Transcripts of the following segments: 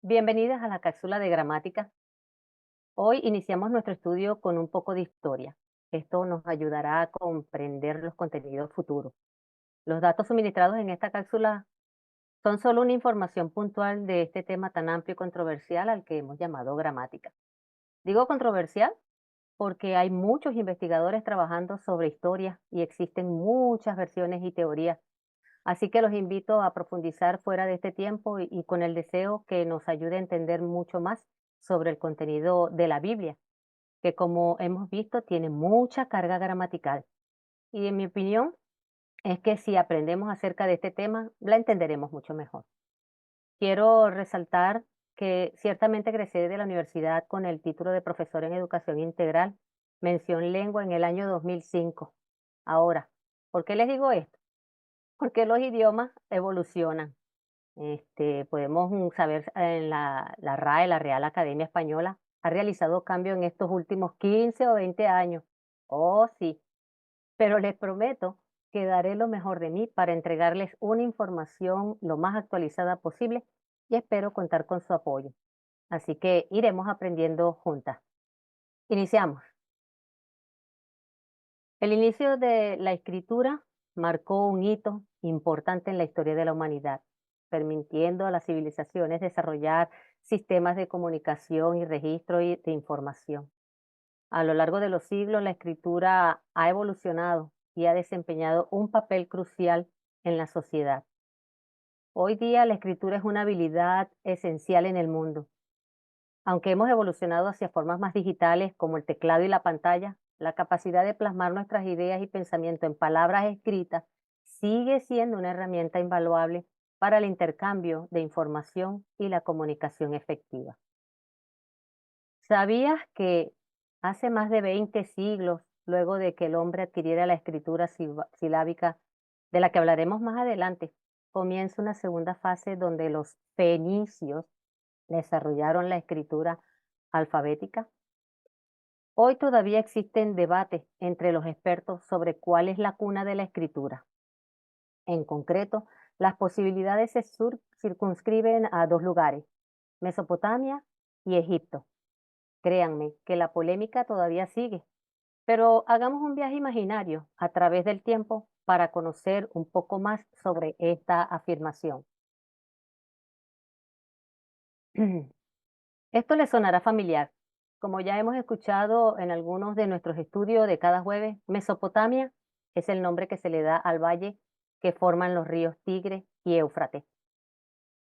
Bienvenidas a la cápsula de gramática. Hoy iniciamos nuestro estudio con un poco de historia. Esto nos ayudará a comprender los contenidos futuros. Los datos suministrados en esta cápsula son solo una información puntual de este tema tan amplio y controversial al que hemos llamado gramática. Digo controversial porque hay muchos investigadores trabajando sobre historia y existen muchas versiones y teorías. Así que los invito a profundizar fuera de este tiempo y con el deseo que nos ayude a entender mucho más sobre el contenido de la Biblia, que como hemos visto tiene mucha carga gramatical. Y en mi opinión es que si aprendemos acerca de este tema, la entenderemos mucho mejor. Quiero resaltar que ciertamente egresé de la universidad con el título de profesor en educación integral, mención lengua en el año 2005. Ahora, ¿por qué les digo esto? Porque los idiomas evolucionan. Podemos saber en la RAE, la Real Academia Española, ha realizado cambios en estos últimos 15 o 20 años. Oh, sí, pero les prometo que daré lo mejor de mí para entregarles una información lo más actualizada posible y espero contar con su apoyo. Así que iremos aprendiendo juntas. Iniciamos. El inicio de la escritura marcó un hito importante en la historia de la humanidad, permitiendo a las civilizaciones desarrollar sistemas de comunicación y registro de información. A lo largo de los siglos, la escritura ha evolucionado y ha desempeñado un papel crucial en la sociedad. Hoy día la escritura es una habilidad esencial en el mundo. Aunque hemos evolucionado hacia formas más digitales como el teclado y la pantalla, la capacidad de plasmar nuestras ideas y pensamientos en palabras escritas sigue siendo una herramienta invaluable para el intercambio de información y la comunicación efectiva. ¿Sabías que hace más de 20 siglos, luego de que el hombre adquiriera la escritura silábica, de la que hablaremos más adelante, comienza una segunda fase donde los fenicios desarrollaron la escritura alfabética? Hoy todavía existen debates entre los expertos sobre cuál es la cuna de la escritura. En concreto, las posibilidades se circunscriben a dos lugares, Mesopotamia y Egipto. Créanme que la polémica todavía sigue, pero hagamos un viaje imaginario a través del tiempo para conocer un poco más sobre esta afirmación. Esto le sonará familiar. Como ya hemos escuchado en algunos de nuestros estudios de cada jueves, Mesopotamia es el nombre que se le da al valle que forman los ríos Tigre y Éufrates.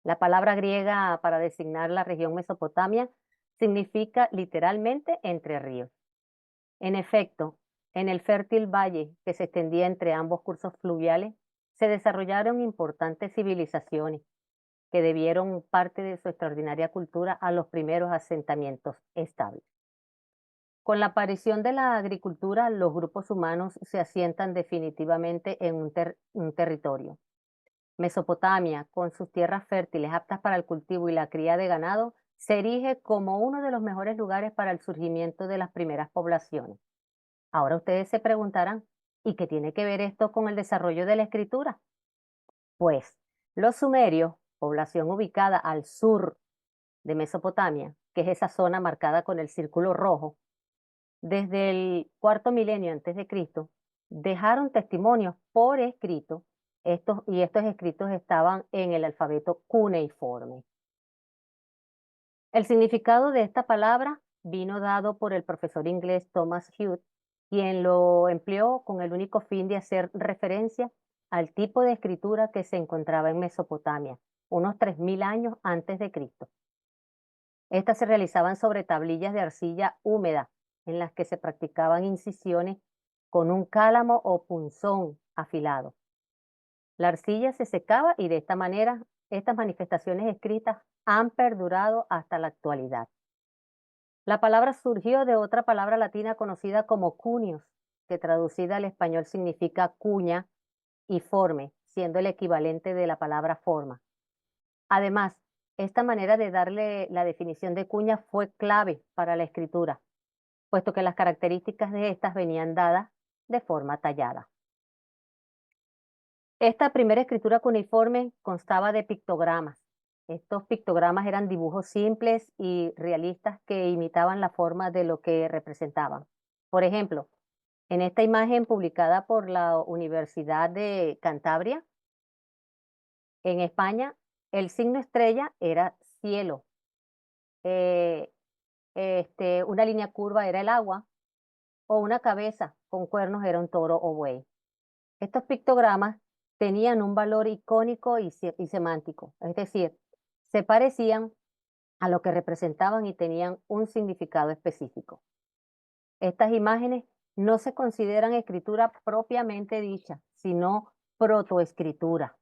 La palabra griega para designar la región Mesopotamia significa literalmente entre ríos. En efecto, en el fértil valle que se extendía entre ambos cursos fluviales, se desarrollaron importantes civilizaciones que debieron parte de su extraordinaria cultura a los primeros asentamientos estables. Con la aparición de la agricultura, los grupos humanos se asientan definitivamente en un territorio. Mesopotamia, con sus tierras fértiles aptas para el cultivo y la cría de ganado, se erige como uno de los mejores lugares para el surgimiento de las primeras poblaciones. Ahora ustedes se preguntarán, ¿y qué tiene que ver esto con el desarrollo de la escritura? Pues los sumerios, población ubicada al sur de Mesopotamia, que es esa zona marcada con el círculo rojo, desde el cuarto milenio antes de Cristo, dejaron testimonios por escrito, estos escritos estaban en el alfabeto cuneiforme. El significado de esta palabra vino dado por el profesor inglés Thomas Hughes, quien lo empleó con el único fin de hacer referencia al tipo de escritura que se encontraba en Mesopotamia, unos 3000 años antes de Cristo. Estas se realizaban sobre tablillas de arcilla húmeda, en las que se practicaban incisiones con un cálamo o punzón afilado. La arcilla se secaba y de esta manera estas manifestaciones escritas han perdurado hasta la actualidad. La palabra surgió de otra palabra latina conocida como cunios, que traducida al español significa cuña y forme, siendo el equivalente de la palabra forma. Además, esta manera de darle la definición de cuña fue clave para la escritura, puesto que las características de estas venían dadas de forma tallada. Esta primera escritura cuneiforme constaba de pictogramas, Estos pictogramas eran dibujos simples y realistas que imitaban la forma de lo que representaban. Por ejemplo, en esta imagen publicada por la Universidad de Cantabria, en España, el signo estrella era cielo, eh, una línea curva era el agua, o una cabeza con cuernos era un toro o buey. Estos pictogramas tenían un valor icónico y semántico, es decir, se parecían a lo que representaban y tenían un significado específico. Estas imágenes no se consideran escritura propiamente dicha, sino protoescritura,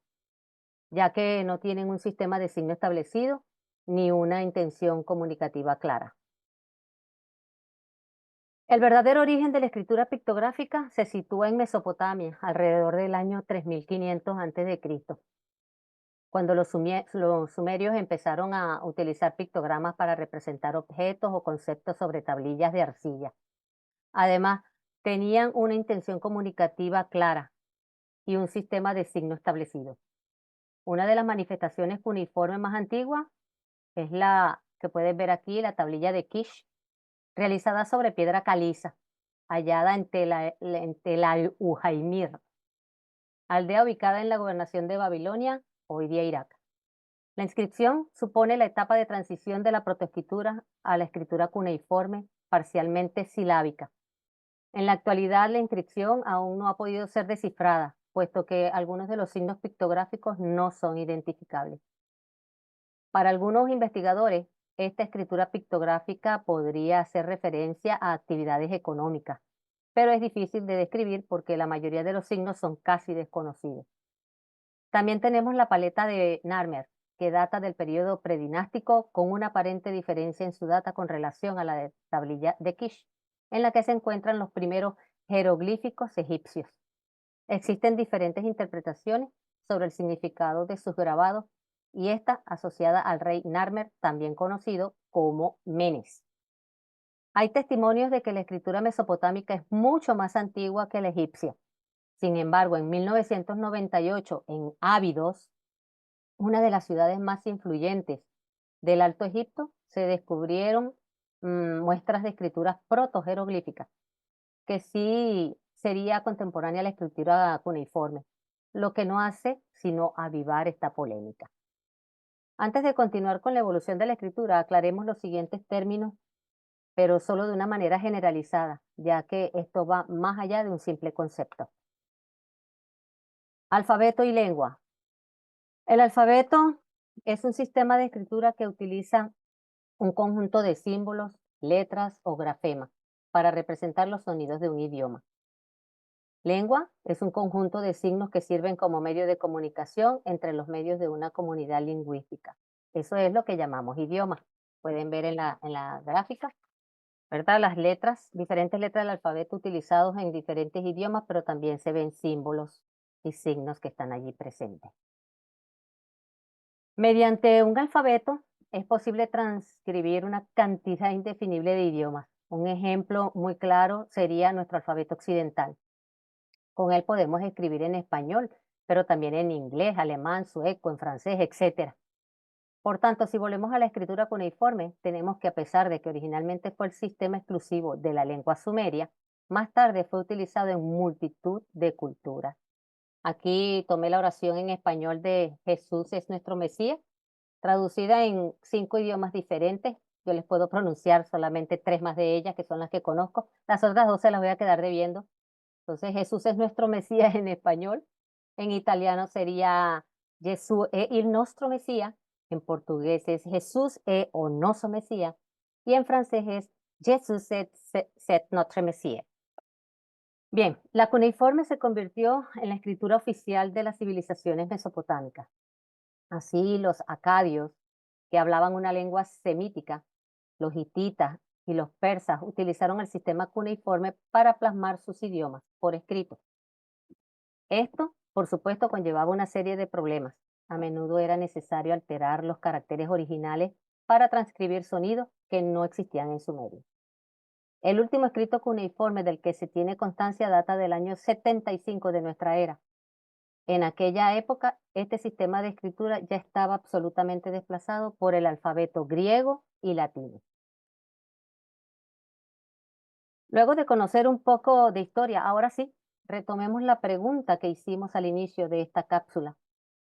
ya que no tienen un sistema de signo establecido ni una intención comunicativa clara. El verdadero origen de la escritura pictográfica se sitúa en Mesopotamia, alrededor del año 3500 a.C., cuando los sumerios empezaron a utilizar pictogramas para representar objetos o conceptos sobre tablillas de arcilla. Además, tenían una intención comunicativa clara y un sistema de signo establecido. Una de las manifestaciones cuneiformes más antiguas es la que puedes ver aquí, la tablilla de Kish, realizada sobre piedra caliza, hallada en Tel al-Ujaimir, aldea ubicada en la gobernación de Babilonia, hoy día Irak. La inscripción supone la etapa de transición de la protoescritura a la escritura cuneiforme, parcialmente silábica. En la actualidad, la inscripción aún no ha podido ser descifrada, puesto que algunos de los signos pictográficos no son identificables. Para algunos investigadores, esta escritura pictográfica podría hacer referencia a actividades económicas, pero es difícil de describir porque la mayoría de los signos son casi desconocidos. También tenemos la paleta de Narmer, que data del periodo predinástico con una aparente diferencia en su data con relación a la de tablilla de Kish, en la que se encuentran los primeros jeroglíficos egipcios. Existen diferentes interpretaciones sobre el significado de sus grabados y esta asociada al rey Narmer, también conocido como Menes. Hay testimonios de que la escritura mesopotámica es mucho más antigua que la egipcia. Sin embargo, en 1998, en Abidos, una de las ciudades más influyentes del Alto Egipto, se descubrieron muestras de escrituras protojeroglíficas, que sí sería contemporánea a la escritura cuneiforme, lo que no hace sino avivar esta polémica. Antes de continuar con la evolución de la escritura, aclaremos los siguientes términos, pero solo de una manera generalizada, ya que esto va más allá de un simple concepto. Alfabeto y lengua. El alfabeto es un sistema de escritura que utiliza un conjunto de símbolos, letras o grafemas para representar los sonidos de un idioma. Lengua es un conjunto de signos que sirven como medio de comunicación entre los medios de una comunidad lingüística. Eso es lo que llamamos idioma. Pueden ver en la gráfica, ¿verdad? Las letras, diferentes letras del alfabeto utilizados en diferentes idiomas, pero también se ven símbolos y signos que están allí presentes. Mediante un alfabeto es posible transcribir una cantidad indefinible de idiomas. Un ejemplo muy claro sería nuestro alfabeto occidental. Con él podemos escribir en español, pero también en inglés, alemán, sueco, en francés, etc. Por tanto, si volvemos a la escritura cuneiforme, tenemos que, a pesar de que originalmente fue el sistema exclusivo de la lengua sumeria, más tarde fue utilizado en multitud de culturas. Aquí tomé la oración en español de Jesús es nuestro Mesías, traducida en 5 idiomas diferentes. Yo les puedo pronunciar solamente 3 más de ellas, que son las que conozco. Las otras 2 se las voy a quedar debiendo. Entonces, Jesús es nuestro Mesías en español. En italiano sería Gesù è il nostro Mesías. En portugués es Jesús è o nosso Mesías. Y en francés es Jésus c'est notre Mesías. Bien, la cuneiforme se convirtió en la escritura oficial de las civilizaciones mesopotámicas. Así, los acadios, que hablaban una lengua semítica, los hititas y los persas utilizaron el sistema cuneiforme para plasmar sus idiomas por escrito. Esto, por supuesto, conllevaba una serie de problemas. A menudo era necesario alterar los caracteres originales para transcribir sonidos que no existían en Sumerio. El último escrito cuneiforme del que se tiene constancia data del año 75 de nuestra era. En aquella época, este sistema de escritura ya estaba absolutamente desplazado por el alfabeto griego y latino. Luego de conocer un poco de historia, ahora sí, retomemos la pregunta que hicimos al inicio de esta cápsula.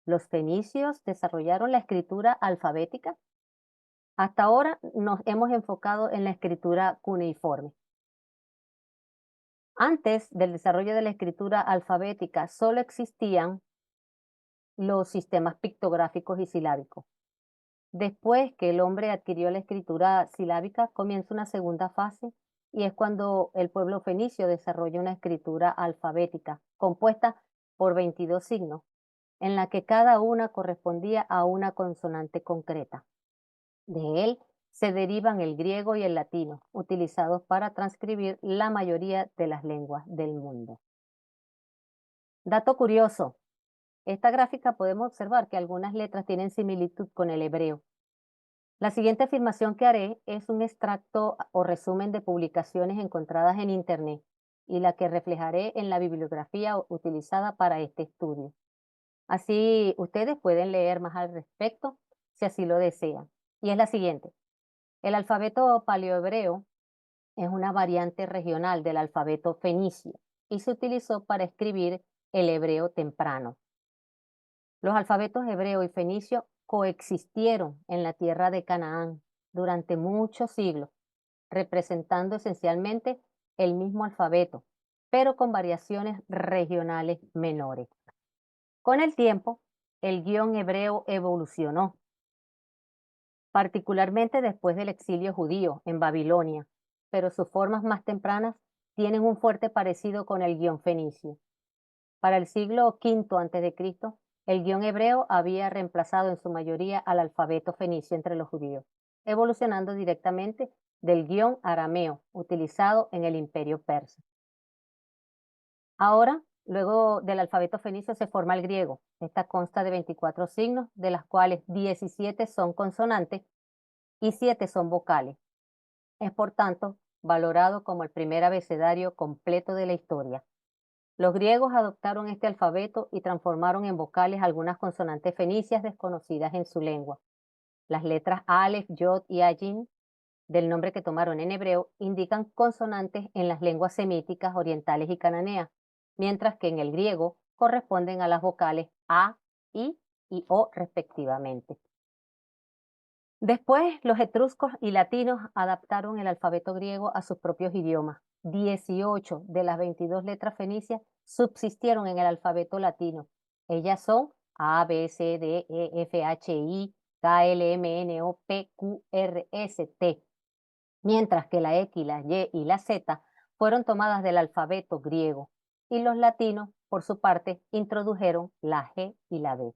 ¿Los fenicios desarrollaron la escritura alfabética? Hasta ahora nos hemos enfocado en la escritura cuneiforme. Antes del desarrollo de la escritura alfabética, solo existían los sistemas pictográficos y silábicos. Después que el hombre adquirió la escritura silábica, comienza una segunda fase y es cuando el pueblo fenicio desarrolla una escritura alfabética compuesta por 22 signos, en la que cada una correspondía a una consonante concreta. De él se derivan el griego y el latino, utilizados para transcribir la mayoría de las lenguas del mundo. Dato curioso, esta gráfica podemos observar que algunas letras tienen similitud con el hebreo. La siguiente afirmación que haré es un extracto o resumen de publicaciones encontradas en Internet y la que reflejaré en la bibliografía utilizada para este estudio. Así ustedes pueden leer más al respecto si así lo desean. Y es la siguiente. El alfabeto paleohebreo es una variante regional del alfabeto fenicio y se utilizó para escribir el hebreo temprano. Los alfabetos hebreo y fenicio coexistieron en la tierra de Canaán durante muchos siglos, representando esencialmente el mismo alfabeto, pero con variaciones regionales menores. Con el tiempo, el guión hebreo evolucionó, particularmente después del exilio judío en Babilonia, pero sus formas más tempranas tienen un fuerte parecido con el guión fenicio. Para el siglo V a.C., el guión hebreo había reemplazado en su mayoría al alfabeto fenicio entre los judíos, evolucionando directamente del guión arameo utilizado en el imperio persa. Ahora, luego del alfabeto fenicio se forma el griego. Esta consta de 24 signos, de las cuales 17 son consonantes y 7 son vocales. Es por tanto valorado como el primer abecedario completo de la historia. Los griegos adoptaron este alfabeto y transformaron en vocales algunas consonantes fenicias desconocidas en su lengua. Las letras Aleph, Yod y Ayin, del nombre que tomaron en hebreo, indican consonantes en las lenguas semíticas, orientales y cananeas, mientras que en el griego corresponden a las vocales A, I y O respectivamente. Después, los etruscos y latinos adaptaron el alfabeto griego a sus propios idiomas. 18 de las 22 letras fenicias subsistieron en el alfabeto latino. Ellas son A, B, C, D, E, F, H, I, K, L, M, N, O, P, Q, R, S, T, mientras que la X, la Y y la Z fueron tomadas del alfabeto griego y los latinos, por su parte, introdujeron la G y la B.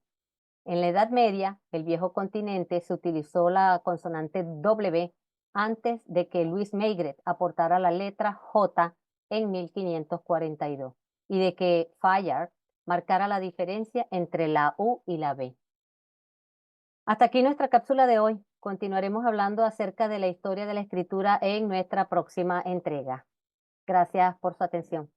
En la Edad Media, el viejo continente, se utilizó la consonante W antes de que Louis Maigret aportara la letra J en 1542 y de que Fayard marcara la diferencia entre la U y la B. Hasta aquí nuestra cápsula de hoy. Continuaremos hablando acerca de la historia de la escritura en nuestra próxima entrega. Gracias por su atención.